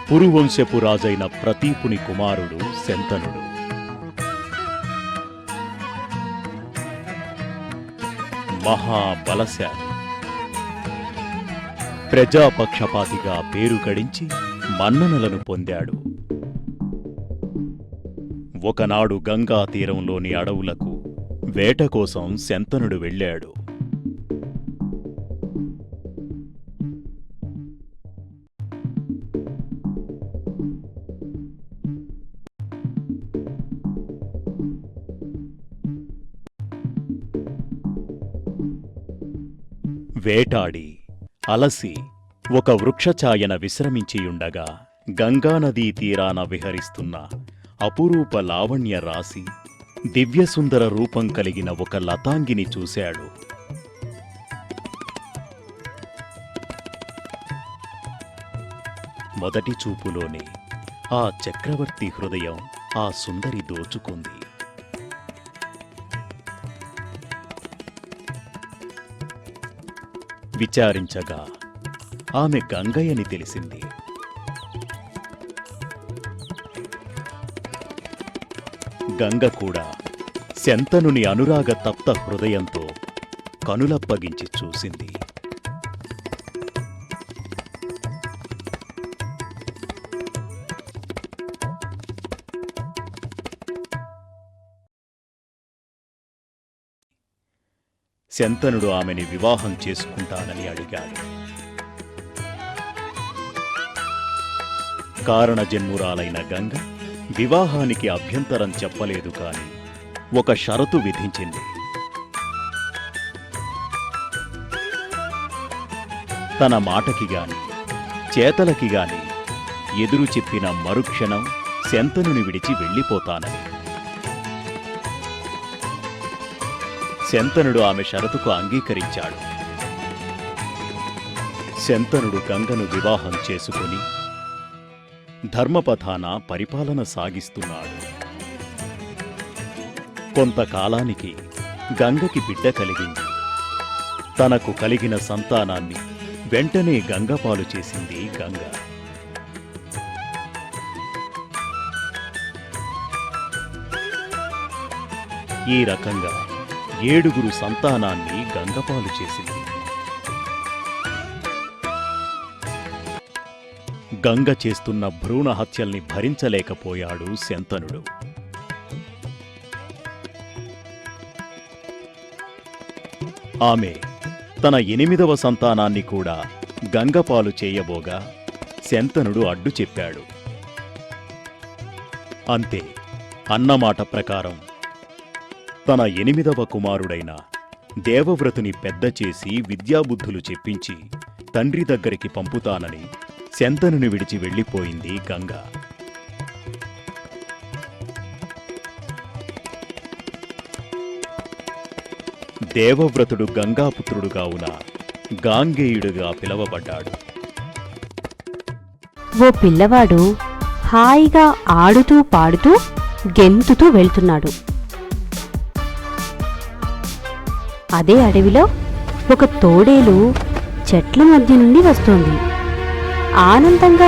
పురువంశపు రాజైన ప్రతీపుని కుమారుడు శంతనుడు. మహాబలశాలి, ప్రజాపక్షపాతిగా పేరు గడించి మన్ననలను పొందాడు. ఒకనాడు గంగా తీరంలోని అడవులకు వేట కోసం శంతనుడు వెళ్ళాడు. వేటాడి అలసి ఒక వృక్షఛాయన విశ్రమించియుండగా గంగానదీ తీరాన విహరిస్తున్న అపురూప లావణ్య రాశి, దివ్యసుందర రూపం కలిగిన ఒక లతాంగిని చూశాడు. మొదటి చూపులోనే ఆ చక్రవర్తి హృదయం ఆ సుందరి దోచుకుంది. విచారించగా ఆమె గంగయ్యని తెలిసింది. గంగ కూడా శంతనుని అనురాగ తప్త హృదయంతో కనులప్పగించి చూసింది. శంతనుడు ఆమెని వివాహం చేసుకుంటానని అడిగాడు. కారణజన్మురాలైన గంగ వివాహానికి అభ్యంతరం చెప్పలేదు, కాని ఒక షరతు విధించింది. తన మాటకి గాని చేతలకి గాని ఎదురు చెప్పిన మరుక్షణం శంతనుని విడిచి వెళ్ళిపోతానని. శంతనుడు ఆమె షరతుకు అంగీకరించాడు. శంతనుడు గంగను వివాహం చేసుకుని ధర్మపథాన పరిపాలన సాగిస్తున్నాడు. కొంతకాలానికి గంగకి బిడ్డ కలిగింది. తనకు కలిగిన సంతానాన్ని వెంటనే గంగపాలు చేసింది గంగ. ఈ రకంగా 7 సంతానాన్ని గంగపాలు చేసింది. గంగ చేస్తున్న భ్రూణ హత్యల్ని భరించలేకపోయాడు శంతనుడు. ఆమె తన 8వ సంతానాన్ని కూడా గంగపాలు చేయబోగా శంతనుడు అడ్డు చెప్పాడు. అంతే, అన్నమాట ప్రకారం తన 8వ కుమారుడైన దేవవ్రతుని పెద్ద చేసి విద్యాబుద్ధులు చెప్పించి తండ్రి దగ్గరికి పంపుతానని శంతనుని విడిచి వెళ్ళిపోయింది గంగ. దేవవ్రతుడు గంగాపుత్రుడు కావున గాంగేయుడుగా పిలవబడ్డాడు. ఓ పిల్లవాడు హాయిగా ఆడుతూ పాడుతూ గెంతుతూ వెళ్తున్నాడు. అదే అడవిలో ఒక తోడేలు చెట్ల మధ్య నుండి వస్తోంది. ఆనందంగా